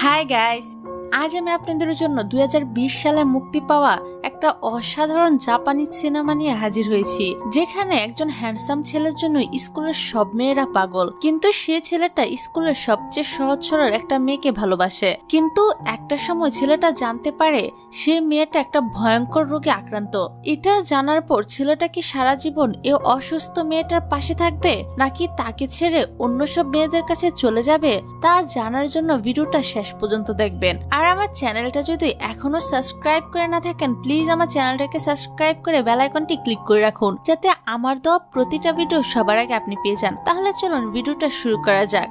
Hi guys, আজ আমি আপনাদের জন্য 2020 সালে মুক্তি পাওয়া একটা অসাধারণ জাপানি সিনেমা নিয়ে হাজির হয়েছি, যেখানে একজন হ্যান্ডসাম ছেলের জন্য স্কুলের সব মেয়েরা পাগল। কিন্তু সে ছেলেটা স্কুলের সবচেয়ে সহজ সরল একটা মেয়েকে ভালোবাসে। কিন্তু একটা সময় ছেলেটা জানতে পারে সে মেয়েটা একটা ভয়ঙ্কর রোগে আক্রান্ত। এটা জানার পর ছেলেটা কি সারা জীবন এই অসুস্থ মেয়েটার পাশে থাকবে, নাকি তাকে ছেড়ে অন্য সব মেয়েদের কাছে চলে যাবে, তা জানার জন্য ভিডিওটা শেষ পর্যন্ত দেখবেন। আর আমার চ্যানেলটা যদি এখনো সাবস্ক্রাইব করে না থাকেন, প্লিজ আমার চ্যানেলটাকে সাবস্ক্রাইব করে বেল আইকনটি ক্লিক করে রাখুন, যাতে আমার দেওয়া প্রতিটা ভিডিও সবার আগে আপনি পেয়ে যান। তাহলে চলুন ভিডিওটা শুরু করা যাক।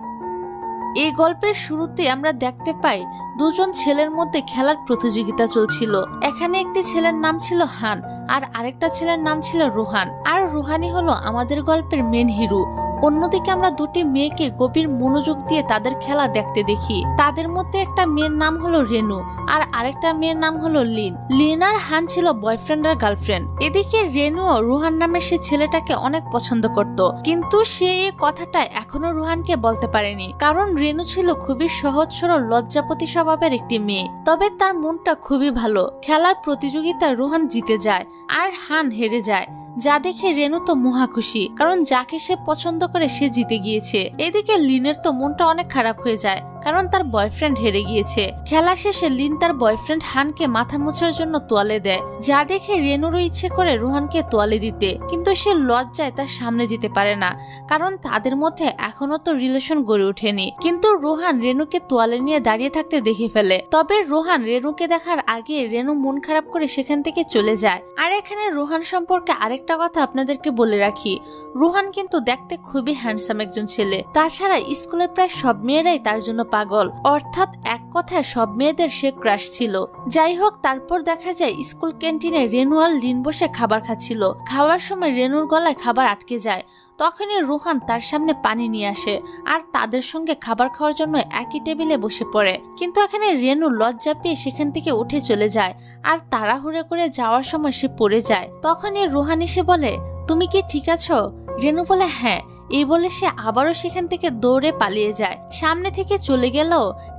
এই গল্পের শুরুতে আমরা দেখতে পাই দুজন ছেলের মধ্যে খেলার প্রতিযোগিতা চলছিল। এখানে একটি ছেলের নাম ছিল হান আর আরেকটা ছেলের নাম ছিল রোহান। আর রোহানি হলো আমাদের গল্পের মেন হিরো। অন্যদিকে আমরা দুটি মেয়েকে গভীর মনোযোগ দিয়ে তাদের খেলা দেখতে দেখি। তাদের মধ্যে একটা মেয়ের নাম হলো রেনু আর আরেকটা মেয়ের নাম হলো লিন। লিন আর হান ছিল বয়ফ্রেন্ড আর গার্লফ্রেন্ড। এদিকে রেনু ও রোহান নামের সে ছেলেটাকে অনেক পছন্দ করত, কিন্তু সে এই কথাটা এখনো রোহানকে বলতে পারেনি, কারণ রেনু ছিল খুবই সহজ সরল লজ্জাপতি স্বভাবের একটি মেয়ে। তবে তার মনটা খুবই ভালো। খেলার প্রতিযোগিতায় রোহান জিতে যায় আর হান হেরে যায়, যা দেখে রেনু তো মহা খুশি, কারণ যাকে সে পছন্দ করে সে জিতে গিয়েছে। এদিকে লিনের তো মনটা অনেক খারাপ হয়ে যায়, কারণ তার বয়ফ্রেন্ড হেরে গিয়েছে। খেলা শেষে লিন তার বয়ফ্রেন্ড হানকে মাথা মোছার জন্য তোয়ালে দেয়, যা দেখে রেনুরও ইচ্ছে করে রোহানকে তোয়ালে দিতে, কিন্তু সে লজ্জায় তার সামনে যেতে পারে না, কারণ তাদের মধ্যে এখনো তো রিলেশন গড়ে ওঠেনি। কিন্তু রোহান রেনুকে তোয়ালে নিয়ে দাঁড়িয়ে থাকতে দেখে ফেলে। তবে রোহান রেনুকে দেখার আগে রেনু মন খারাপ করে সেখান থেকে চলে যায়। আর এখানে রোহান সম্পর্কে আরেকটা কথা আপনাদেরকে বলে রাখি, রোহান কিন্তু দেখতে খুবই হ্যান্ডসাম একজন ছেলে। তাছাড়া স্কুলের প্রায় সব মেয়েরাই তার জন্য পাগল, অর্থাৎ এক কথায় সব মেয়েদের সে ক্রাশ ছিল। যাই হোক, তারপর দেখা যায় স্কুল ক্যান্টিনে রেনু আর লিন বসে খাবার খাচ্ছিল। খাওয়ার সময় রেনুর গলায় খাবার আটকে যায়। তখনই রোহান তার সামনে পানি নিয়ে আসে আর তাদের সঙ্গে খাবার খাওয়ার জন্য একই টেবিলে বসে পড়ে। কিন্তু এখানে রেনু লজ্জা পেয়ে সেখান থেকে উঠে চলে যায় আর তাড়াহুড়ো করে যাওয়ার সময় সে পড়ে যায়। তখনই রোহান এসে বলে, তুমি কি ঠিক আছো? রেনু বলে হ্যাঁ। এই বলে সে আবারও সেখান থেকে দৌড়ে পালিয়ে যায়। সামনে থেকে চলে গেল।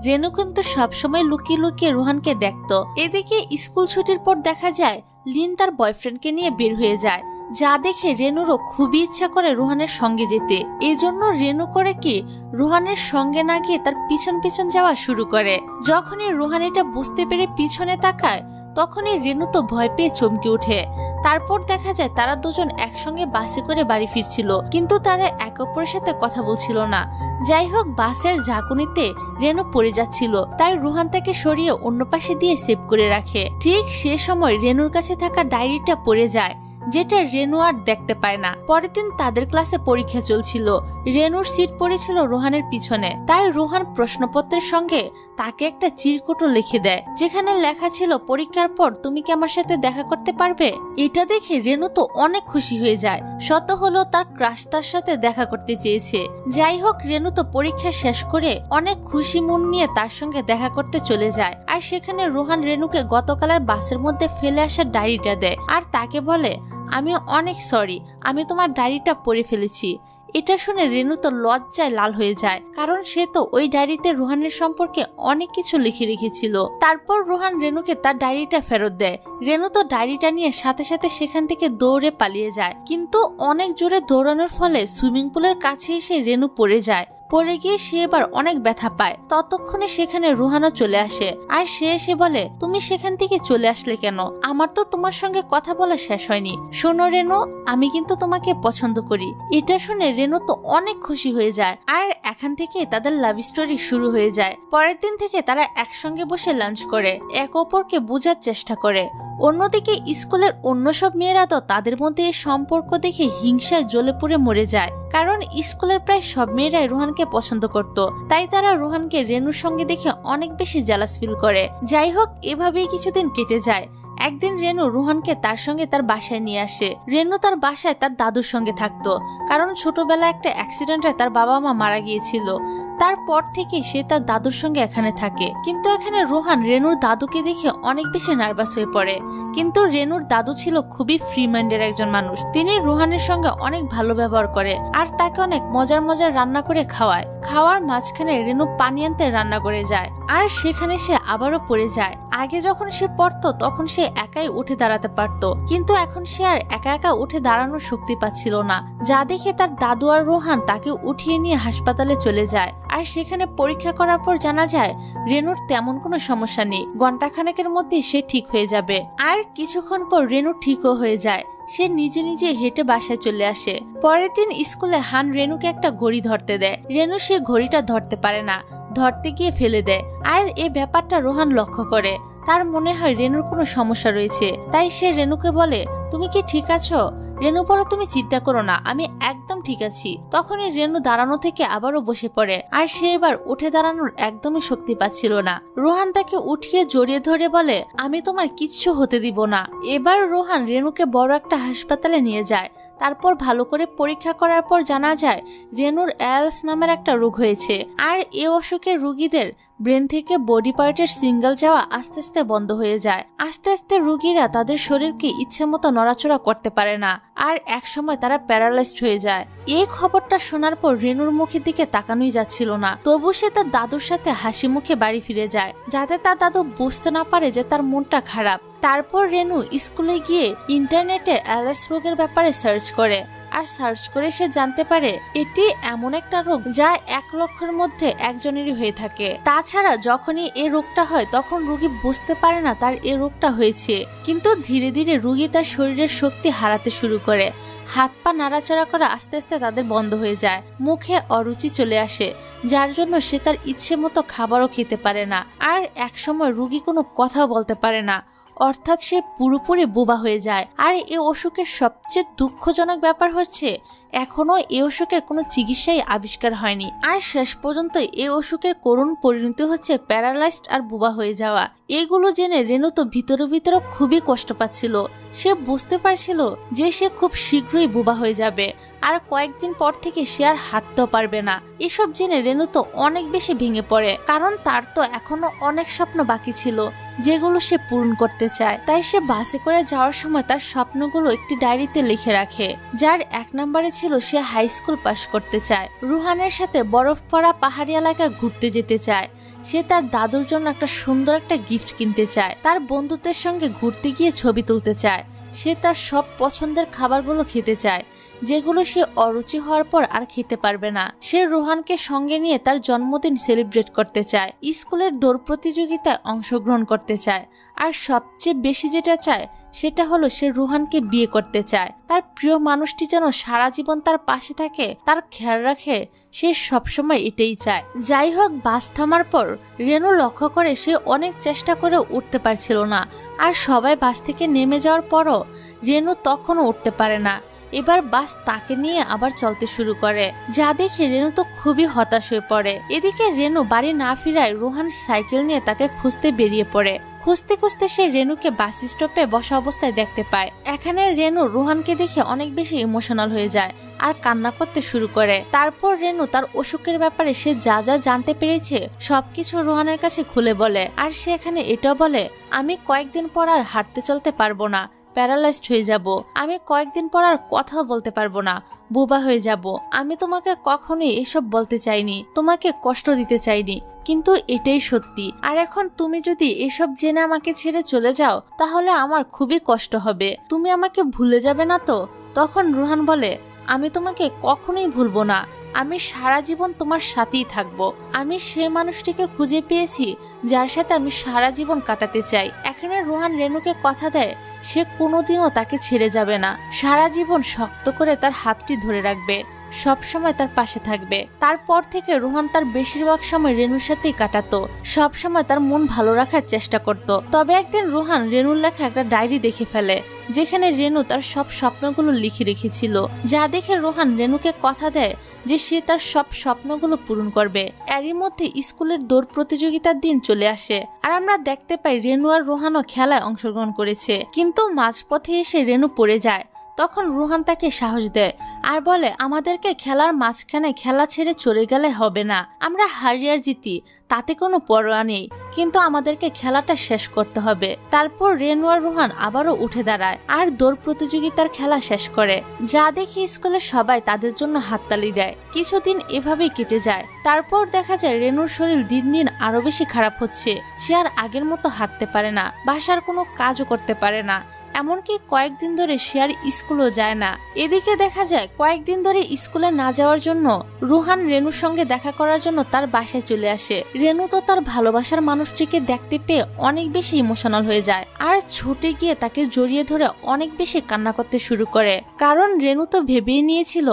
রেনু কিন্তু সবসময় লুকিয়ে লুকিয়ে রোহানকে দেখতো। এদিকে স্কুল ছুটির পর দেখা যায় লিন তার বয়ফ্রেন্ডকে নিয়ে বের হয়ে যায়, যা দেখে রেনুরও খুবই ইচ্ছা করে রোহানের সঙ্গে যেতে। এই জন্য রেনু করে কি, রোহানের সঙ্গে না গিয়ে তার পিছন পিছন যাওয়া শুরু করে। যখনই রোহান এটা বুঝতে পেরে পিছনে তাকায়, তখনই রেনু তো ভয় পেয়ে চমকে ওঠে। তারপর দেখা যায় তারা দুজন একসঙ্গে বাসে করে বাড়ি ফিরছিল, কিন্তু তারা একে অপরের সাথে কথা বলছিল না। যাই হোক, বাসের ঝাঁকুনিতে রেনু পড়ে যাচ্ছিল, তাই রোহান তাকে সরিয়ে অন্য পাশে দিয়ে সেভ করে রাখে। ঠিক সে সময় রেনুর কাছে থাকা ডায়েরিটা পড়ে যায়, যেটা রেনু আর দেখতে পায় না। পরের দিন তাদের ক্লাসে পরীক্ষা চলছিল। রেনুর সিট পড়েছিল রোহানের পিছনে, তাই রোহান প্রশ্নপত্রের সঙ্গে তাকে একটা চিরকুটও লিখে দেয়, যেখানে লেখা ছিল, পরীক্ষার পর তুমি কি আমার সাথে দেখা করতে পারবে? এটা দেখে রেনু তো অনেক খুশি হয়ে যায়। সত্য হলো তার ক্রাশ তার সাথে দেখা করতে চেয়েছে। যাই হোক, রেনু তো পরীক্ষা শেষ করে অনেক খুশি মন নিয়ে তার সঙ্গে দেখা করতে চলে যায়। আর সেখানে রোহান রেনুকে গতকালের বাসের মধ্যে ফেলে আসা ডায়েরিটা দেয় আর তাকে বলে, আমি অনেক সরি, আমি তোমার ডায়েরিটা পড়ে ফেলেছি। এটা শুনে রেনু তো লজ্জায় লাল হয়ে যায়, কারণ সে তো ওই ডায়েরিতে রোহানের সম্পর্কে অনেক কিছু লিখে রেখেছিল। তারপর রোহান রেনুকে তার ডায়েরিটা ফেরত দেয়। রেনু তো ডায়েরিটা নিয়ে সাথে সাথে সেখান থেকে দৌড়ে পালিয়ে যায়, কিন্তু অনেক জোরে দৌড়ানোর ফলে সুইমিং পুলের কাছে এসে রেনু পড়ে যায়। পড়ে গিয়ে সে এবার অনেক ব্যথা পায়। ততক্ষণে সেখানে রোহানও চলে আসে আর সে এসে বলে, তুমি সেখান থেকে চলে আসলে কেন? আমার তো তোমার সঙ্গে কথা বলা শেষ হয়নি। শোনো রেনু, আমি কিন্তু তোমাকে পছন্দ করি। এটা শুনে রেনু তো অনেক খুশি হয়ে যায় আর এখান থেকে তাদের লাভ স্টোরি শুরু হয়ে যায়। পরের দিন থেকে তারা একসঙ্গে বসে লাঞ্চ করে, এক অপরকে বোঝার চেষ্টা করে। অন্যদিকে স্কুলের অন্য সব মেয়েরা তো তাদের মধ্যে এই সম্পর্ক দেখে হিংসায় জ্বলে পুড়ে মরে যায়, কারণ স্কুলের প্রায় সব মেয়েরাই রোহানকে পছন্দ করত। তাই তারা রোহানকে রেনুর সঙ্গে দেখে অনেক বেশি জেলাস ফিল করে। যাই হোক, এভাবেই কিছুদিন কেটে যায়। একদিন রেনু রোহানকে তার সঙ্গে তার বাসায় নিয়ে আসে। রেনু তার বাসায় তার দাদুর সঙ্গে থাকতো, কারণ ছোটবেলায় একটা অ্যাক্সিডেন্টে তার বাবা মা মারা গিয়েছিল। তারপর থেকে সে তার দাদুর সঙ্গে এখানে থাকে। কিন্তু এখানে রোহান রেনুর দাদুকে দেখে অনেক বেশি নার্ভাস হয়ে পড়ে। কিন্তু রেনুর দাদু ছিল খুবই ফ্রি মাইন্ডের একজন মানুষ। তিনি রোহানের সঙ্গে অনেক ভালো ব্যবহার করে আর তাকে অনেক মজার মজার রান্না করে খাওয়ায়। খাওয়ার মাঝখানে রেনু পানি আনতে রান্না করে যায় আর সেখানে সে আবারও পড়ে যায়। আগে যখন সে পড়তো তখন সে একাই উঠে দাঁড়াতে পারতো, কিন্তু এখন সে আর একা একা উঠে দাঁড়ানোর শক্তি পাচ্ছিল না, যা দেখে তার দাদু আর রোহান তাকে উঠিয়ে নিয়ে হাসপাতালে চলে যায়। আর সেখানে পরীক্ষা করার পর জানা যায় রেনুর তেমন কোনো সমস্যা নেই, ঘন্টাখানেকের মধ্যে সে ঠিক হয়ে যাবে। আর কিছুক্ষণ পর রেনু ঠিকও হয়ে যায়, সে নিজে নিজে হেঁটে বাসায় চলে আসে। পরের দিন স্কুলে হান রেনুকে একটা ঘড়ি ধরতে দেয়। রেনু সে ঘড়িটা ধরতে পারে না, ধরতে গিয়ে ফেলে দেয়। আর এই ব্যাপারটা রোহান লক্ষ্য করে, তার মনে হয় রেনুর কোনো সমস্যা রয়েছে, তাই সে রেনুকে বলে, তুমি কি ঠিক আছো? রেনু বলে, তুমি চিন্তা করো না, আমি একদম ঠিক আছি। তখনই রেনু দাঁড়ানো থেকে আবারও বসে পড়ে, আর সে এবার উঠে দাঁড়ানোর একদমই শক্তি পাচ্ছিল না। রোহান তাকে উঠিয়ে জড়িয়ে ধরে বলে, আমি তোমার কিচ্ছু হতে দিব না। এবার রোহান রেনুকে বড় একটা হাসপাতালে নিয়ে যায়। তারপর ভালো করে পরীক্ষা করার পর জানা যায় রেনুর অ্যালস নামের একটা রোগ হয়েছে। আর এই অসুখের রোগীদের ব্রেন থেকে বডি পার্টের সিঙ্গেল যাওয়া আস্তে আস্তে বন্ধ হয়ে যায়। আস্তে আস্তে রোগীরা তাদের শরীরকে ইচ্ছে মতো নড়াচড়া করতে পারে না, আর একসময় তারা প্যারালাইজড হয়ে যায়। এই খবরটা শোনার পর রেনুর মুখের দিকে তাকানোই যাচ্ছিল না, তবু সে তার দাদুর সাথে হাসি মুখে বাড়ি ফিরে যায়, যাতে তার দাদু বুঝতে না পারে যে তার মনটা খারাপ। তারপর রেনু স্কুলে গিয়ে ইন্টারনেটে অ্যালস রোগের ব্যাপারে সার্চ করে, আর সার্চ করে সে জানতে পারে এটি এমন একটা রোগ যা 1 লক্ষের মধ্যে একজনেরই হয়ে থাকে। তাছাড়া যখনই এই রোগটা হয় তখন রোগী বুঝতে পারে না তার এই রোগটা হয়েছে, কিন্তু ধীরে ধীরে রোগী তার শরীরের শক্তি হারাতে শুরু করে। হাত পা নাড়াচাড়া করা আস্তে আস্তে তাদের বন্ধ হয়ে যায়, মুখে অরুচি চলে আসে, যার জন্য সে তার ইচ্ছে মতো খাবারও খেতে পারে না। আর একসময় রোগী কোনো কথাও বলতে পারে না, অর্থাৎ সে পুরোপুরি বোবা হয়ে যায়। আর এই অসুখের সবচেয়ে দুঃখজনক ব্যাপার হচ্ছে এখনো এই অসুখের কোনো চিকিৎসাই আবিষ্কার হয়নি। আর শেষ পর্যন্ত এই অসুখের করুণ পরিণতি হচ্ছে প্যারালাইজড আর বোবা হয়ে যাওয়া। এগুলো জেনে রেনু তো ভিতরে ভিতরে খুবই কষ্ট পাচ্ছিল। সে বুঝতে পারছিল যে সে খুব শীঘ্রই বোবা হয়ে যাবে, আর কয়েকদিন পর থেকে সে আর হাঁটতেও পারবে না। এসব জেনে রেনু তো অনেক বেশি ভেঙে পড়ে, কারণ তার তো এখনো অনেক স্বপ্ন বাকি ছিল যেগুলো সে পূরণ করতে চায়। তাই সে বাসে করে যাওয়ার সময় তার স্বপ্নগুলো একটি ডায়েরিতে লিখে রাখে, যার 1 নম্বরে ছিল সে হাই স্কুল পাশ করতে চায়, রুহানের সাথে বরফ পড়া পাহাড়ি এলাকায় ঘুরতে যেতে চায়, সে তার দাদুর জন্য একটা সুন্দর একটা গিফট কিনতে চায়, তার বন্ধুদের সঙ্গে ঘুরতে গিয়ে ছবি তুলতে চায়, সে তার সব পছন্দের খাবারগুলো খেতে চায় যেগুলো সে অরুচি হওয়ার পর আর খেতে পারবে না। সে রোহানকে সঙ্গে নিয়ে তার জন্মদিন সেলিব্রেট করতে চায়, স্কুলের দৌড় প্রতিযোগিতায় অংশগ্রহণ করতে চায়, আর সবচেয়ে বেশি যেটা চায় সেটা হলো সে রোহানকে বিয়ে করতে চায়। তার প্রিয় মানুষটি যেন সারা জীবন তার পাশে থাকে, তার খেয়াল রাখে, সে সবসময় এটাই চায়। যাই হোক, বাস থামার পর রেনু লক্ষ্য করে সে অনেক চেষ্টা করে উঠতে পারছিল না, আর সবাই বাস থেকে নেমে যাওয়ার পরও রেনু তখনও উঠতে পারে না। এবার বাস তাকে নিয়ে আবার চলতে শুরু করে, যা দেখে রেনু তো খুবই হতাশ হয়ে পড়ে। এদিকে রেনু বাড়ি না ফিরায় রোহান সাইকেল নিয়ে তাকে খুঁজতে বেরিয়ে পড়ে। খুঁজতে খুঁজতে সে রেনুকে বাস স্টপে বসা অবস্থায় দেখতে পায়। এখানে রেনু রোহানকে দেখে অনেক বেশি ইমোশনাল হয়ে যায় আর কান্না করতে শুরু করে। তারপর রেনু তার অসুখের ব্যাপারে সে যা যা জানতে পেরেছে সবকিছু রোহানের কাছে খুলে বলে। আর সে এখানে এটাও বলে, আমি কয়েকদিন পর আর হাঁটতে চলতে পারবো না, প্যারালাইজড হয়ে যাব, আমি কয়েকদিন পর আর কথাও বলতে পারবো না, বোবা হয়ে যাব। আমি তোমাকে কখনোই এসব বলতে চাইনি, তোমাকে কষ্ট দিতে চাইনি, কিন্তু এটাই সত্যি। আর এখন তুমি যদি এসব জেনে আমাকে ছেড়ে চলে যাও তাহলে আমার খুবই কষ্ট হবে, তুমি আমাকে ভুলে যাবে না তো? তখন রোহান বলে, আমি তোমাকে কখনোই ভুলবো না, আমি সারা জীবন তোমার সাথেই থাকবো। আমি সেই মানুষটিকে খুঁজে পেয়েছি যার সাথে আমি সারা জীবন কাটাতে চাই। এখানে রোহান রেনুকে কথা দেয় সে কোনোদিনও তাকে ছেড়ে যাবে না, সারা জীবন শক্ত করে তার হাতটি ধরে রাখবে, সব সময় তার পাশে থাকবে। তারপর থেকে রোহান তার বেশিরভাগ সময় রেনুর সাথেই কাটাতো, সব সময় তার মন ভালো রাখার চেষ্টা করত। তবে একদিন রোহান রেনুর লেখা একটা ডায়েরি দেখে ফেলে, যেখানে রেনু তার সব স্বপ্নগুলো লিখে রেখেছিল, যা দেখে রোহান রেনুকে কথা দেয় যে সে তার সব স্বপ্নগুলো পূরণ করবে। এরই মধ্যে স্কুলের দৌড় প্রতিযোগিতার দিন চলে আসে, আর আমরা দেখতে পাই রেনু আর রোহানও খেলায় অংশগ্রহণ করেছে, কিন্তু মাঝপথে এসে রেনু পড়ে যায়। তখন রুহান তাকে সাহস দেয় আর বলে আমাদেরকে খেলার মাঝখানে খেলা ছেড়ে চলে গেলে হবে না। আমরা হারি আর জিতি তাতে কোনো পরোয়া নেই, কিন্তু আমাদেরকে খেলাটা শেষ করতে হবে। তারপর রেনু আর রুহান আবারও উঠে দাঁড়ায় আর দৌড় প্রতিযোগিতার খেলা শেষ করে, যা দেখে স্কুলের সবাই তাদের জন্য হাততালি দেয়। কিছুদিন এভাবেই কেটে যায়। তারপর দেখা যায় রেনুর শরীর দিন দিন আরো বেশি খারাপ হচ্ছে। সে আর আগের মতো হাঁটতে পারে না, বাসার কোনো কাজও করতে পারে না, এমনকি কয়েকদিন ধরে সে আর স্কুলও যায় না। এদিকে দেখা যায় কয়েকদিন ধরে স্কুলে না যাওয়ার জন্য রুহান রেনুর সঙ্গে দেখা করার জন্য তার বাসায় চলে আসে। রেনু তো তার ভালোবাসার মানুষটিকে দেখতে পেয়ে অনেক বেশি ইমোশনাল হয়ে যায় আর ছুটে গিয়ে তাকে জড়িয়ে ধরে অনেক বেশি কান্না করতে শুরু করে, কারণ রেনু তো ভেবেই নিয়েছিল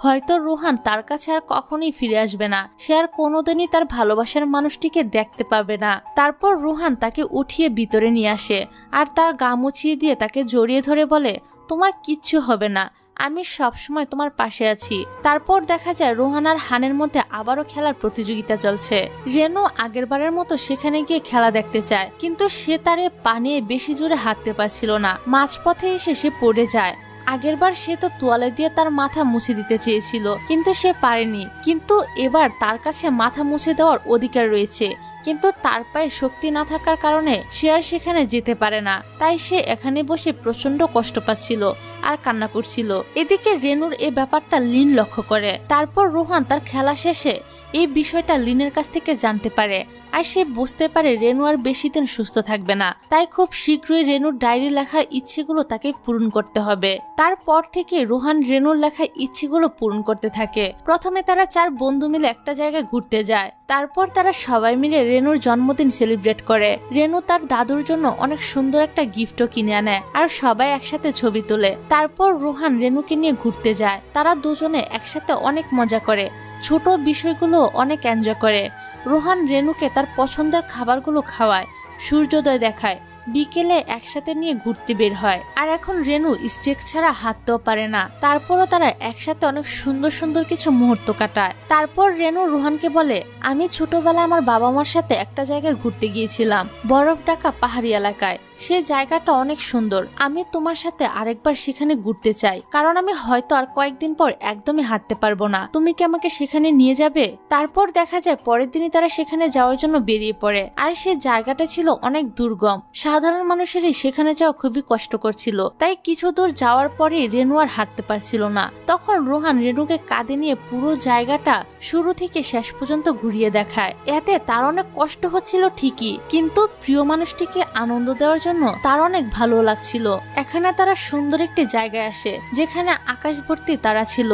হয়তো রুহান তার কাছে আর কখনোই ফিরে আসবে না, সে আর কোনোদিনই তার ভালোবাসার মানুষটিকে দেখতে পাবে না। তারপর রুহান তাকে উঠিয়ে ভিতরে নিয়ে আসে আর তার গা মুছিয়ে দিয়ে তাকে জড়িয়ে ধরে বলে তোমার কিচ্ছু হবে না, আমি সবসময় তোমার পাশে আছি। তারপর দেখা যায় রুহান আর হানের মধ্যে আবারও খেলার প্রতিযোগিতা চলছে। রেনু আগেরবারের মতো সেখানে গিয়ে খেলা দেখতে চায়, কিন্তু সে তারে পানিয়ে বেশি জোরে হাঁটতে পারছিল না, মাঝপথে এসে সে পড়ে যায়। আগেরবার সে তো তোয়ালে দিয়ে তার মাথা মুছে দিতে চেয়েছিল, কিন্তু সে পারেনি। কিন্তু এবার তার কাছে মাথা মুছে দেওয়ার অধিকার রয়েছে, কিন্তু তার পায়ে শক্তি না থাকার কারণে সে আর সেখানে যেতে পারে না। তাই সে এখানে বসে প্রচন্ড কষ্ট পাচ্ছিল আর কান্না করছিল। এদিকে রেনুর এই ব্যাপারটা লিন লক্ষ্য করে। তারপর রুহান তার খেলা শেষে এই বিষয়টা লিনের কাছ থেকে জানতে পারে আর সে বুঝতে পারে রেনু আর বেশি দিন সুস্থ থাকবে না। তাই খুব শীঘ্রই রেনুর ডায়েরি লেখার ইচ্ছেগুলো তাকে পূরণ করতে হবে। তারপর থেকে রুহান রেনুর লেখা ইচ্ছেগুলো পূরণ করতে থাকে। প্রথমে তারা 4 বন্ধু মিলে একটা জায়গায় ঘুরতে যায়। তারপর তারা সবাই মিলে রেনুর জন্মদিন সেলিব্রেট করে। রেনু তার দাদুর জন্য অনেক সুন্দর একটা গিফটও কিনে আনে আর সবাই একসাথে ছবি তোলে। তারপর রুহান রেনুকে নিয়ে ঘুরতে যায়। তারা দুজনে একসাথে অনেক মজা করে, ছোট বিষয়গুলো অনেক এনজয় করে। রুহান রেনুকে তার পছন্দের খাবারগুলো খাওয়ায়, সূর্যোদয় দেখায়, বিকেলে একসাথে নিয়ে ঘুরতে বের হয়। আর এখন রেনু স্টেক ছাড়া হাঁটতেও পারে না, তারপরও তারা একসাথে অনেক সুন্দর সুন্দর কিছু মুহূর্ত কাটায়। তারপর রেনু রুহানকে বলে আমি ছোটবেলায় আমার বাবা মার সাথে একটা জায়গায় ঘুরতে গিয়েছিলাম, বরফ ঢাকা পাহাড়ি এলাকায়। সে জায়গাটা অনেক সুন্দর, আমি তোমার সাথে আরেকবার সেখানে ঘুরতে চাই, কারণ আমি হয়তো আর কয়েকদিন পর একদমই হাঁটতে পারবো না। তুমি কি আমাকে সেখানে নিয়ে যাবে? তারপর দেখা যায় পরের দিনই তারা সেখানে যাওয়ার জন্য বেরিয়ে পড়ে। আর সে জায়গাটা ছিল অনেক দুর্গম, সাধারণ মানুষেরই সেখানে যাওয়া খুবই কষ্টকর ছিল। তাই কিছু দূর যাওয়ার পরে রেনু আর হাঁটতে পারছিল না। তখন রুহান রেনুকে কাঁধে নিয়ে পুরো জায়গাটা শুরু থেকে শেষ পর্যন্ত ঘুরিয়ে দেখায়। এতে তার অনেক কষ্ট হচ্ছিল ঠিকই, কিন্তু প্রিয় মানুষটিকে আনন্দ দেওয়ার জন্য তার অনেক ভালো লাগছিল। এখানে তারা সুন্দর একটি জায়গায় আসে যেখানে আকাশ ভর্তি তারা ছিল,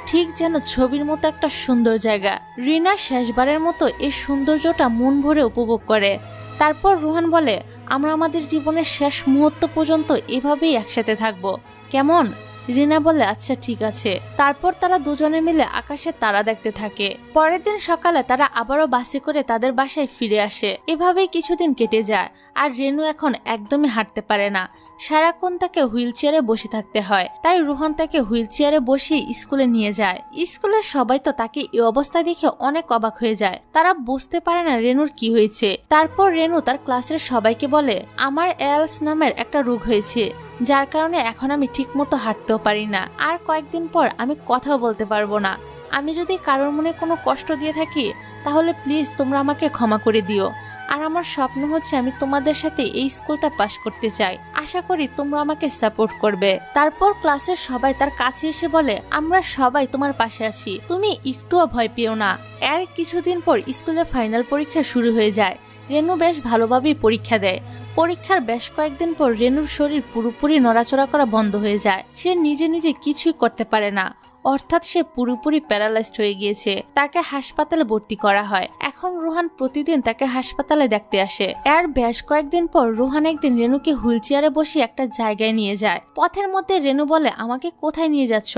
ঠিক যেন ছবির মতো একটা সুন্দর জায়গা। রিনা শেষবারের মতো এই সৌন্দর্যটা মন ভরে উপভোগ করে। তারপর রুহান বলে আমরা আমাদের জীবনের শেষ মুহূর্ত পর্যন্ত এভাবেই একসাথে থাকবো, কেমন? রিনা বলে আচ্ছা ঠিক আছে। তারপর তারা দুজনে মিলে আকাশে তারা দেখতে থাকে। পরের দিন সকালে তারা আবারও বাসে করে তাদের বাসায় ফিরে আসে। এভাবেই কিছুদিন কেটে যায়। আর রেনু এখন একদমই হাঁটতে পারে না, সারাক্ষণ তাকে হুইল চেয়ারে বসে থাকতে হয়। তাই রুহান তাকে হুইল চেয়ারে বসিয়ে স্কুলে নিয়ে যায়। স্কুলের সবাই তো তাকে এই অবস্থা দেখে অনেক অবাক হয়ে যায়, তারা বুঝতে পারে না রেনুর কি হয়েছে। তারপর রেনু তার ক্লাসের সবাইকে বলে আমার এলস নামের একটা রোগ হয়েছে, যার কারণে এখন আমি ঠিক মতো হাঁটতেও পারি না, আর কয়েকদিন পর আমি কথাও বলতে পারবো না। আমি যদি কারোর মনে কোনো কষ্ট দিয়ে থাকি তাহলে প্লিজ তোমরা আমাকে ক্ষমা করে দিও। আর আমার স্বপ্ন হচ্ছে আমি তোমাদের সাথে এই স্কুলটা পাশ করতে চাই, আশা করি তোমরা আমাকে সাপোর্ট করবে। তারপর ক্লাসের সবাই তার কাছে এসে বলে আমরা সবাই তোমার পাশে আছি, তুমি একটুও ভয় পেও না। এর কিছুদিন পর স্কুলের ফাইনাল পরীক্ষা শুরু হয়ে যায়। রেনু বেশ ভালোভাবেই পরীক্ষা দেয়। পরীক্ষার বেশ কয়েকদিন পর রেনুর শরীর পুরোপুরি নড়াচড়া করা বন্ধ হয়ে যায়। সে নিজে নিজে কিছুই করতে পারে না, অর্থাৎ সে পুরোপুরি প্যারালাইজড হয়ে গিয়েছে। তাকে হাসপাতালে ভর্তি করা হয়। এখন রুহান প্রতিদিন তাকে হাসপাতালে দেখতে আসে। এর বেশ কয়েকদিন পর রুহান একদিন রেনুকে হুইল চেয়ারে বসিয়ে একটা জায়গায় নিয়ে যায়। পথের মধ্যে রেনু বলে আমাকে কোথায় নিয়ে যাচ্ছ?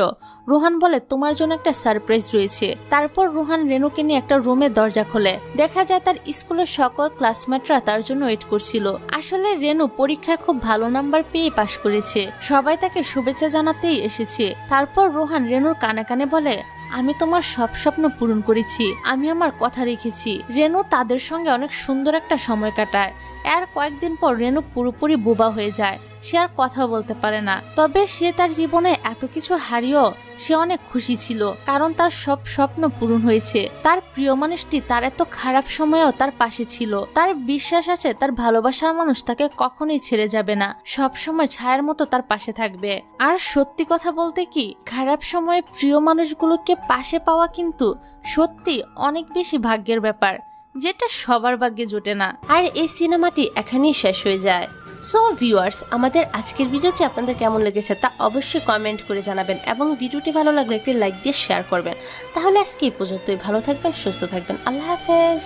রুহান বলে তোমার জন্য একটা সারপ্রাইজ রয়েছে। তারপর রুহান রেনুকে নিয়ে একটা রুমের দরজা খোলে। দেখা যায় তার স্কুলের সকল ক্লাসমেটরা তার জন্য ওয়েট করছিল। আসলে রেনু পরীক্ষায় খুব ভালো নাম্বার পেয়ে পাশ করেছে, সবাই তাকে শুভেচ্ছা জানাতেই এসেছে। তারপর রুহান রেনুর কানে কানে বলে আমি তোমার সব স্বপ্ন পূরণ করেছি, আমি আমার কথা রেখেছি। রেনু তাদের সঙ্গে অনেক সুন্দর একটা সময় কাটায়। এর কয়েকদিন পর রেনু পুরোপুরি বোবা হয়ে যায়, সে আর কথা বলতে পারে না। তবে সে তার জীবনে এত কিছু হারিয়েও সে অনেক খুশি ছিল, কারণ তার সব স্বপ্ন পূরণ হয়েছে। তার প্রিয় মানুষটি তার এত খারাপ সময়েও তার পাশে ছিল। তার বিশ্বাস আছে তার ভালোবাসার মানুষ তাকে কখনোই ছেড়ে যাবে না, সব সময় ছায়ার মতো তার পাশে থাকবে। আর সত্যি কথা বলতে কি, খারাপ সময়ে প্রিয় মানুষগুলোকে পাশে পাওয়া কিন্তু সত্যি অনেক বেশি ভাগ্যের ব্যাপার, যেটা সবার ভাগ্যে জোটে না। আর এই সিনেমাটি এখানেই শেষ হয়ে যায়। সো ভিউয়ার্স, আমাদের আজকের ভিডিওটি আপনাদের কেমন লেগেছে তা অবশ্যই কমেন্ট করে জানাবেন, এবং ভিডিওটি ভালো লাগলে একটি লাইক দিয়ে শেয়ার করবেন। তাহলে আজকে এই পর্যন্তই। ভালো থাকবেন, সুস্থ থাকবেন। আল্লাহ হাফেজ।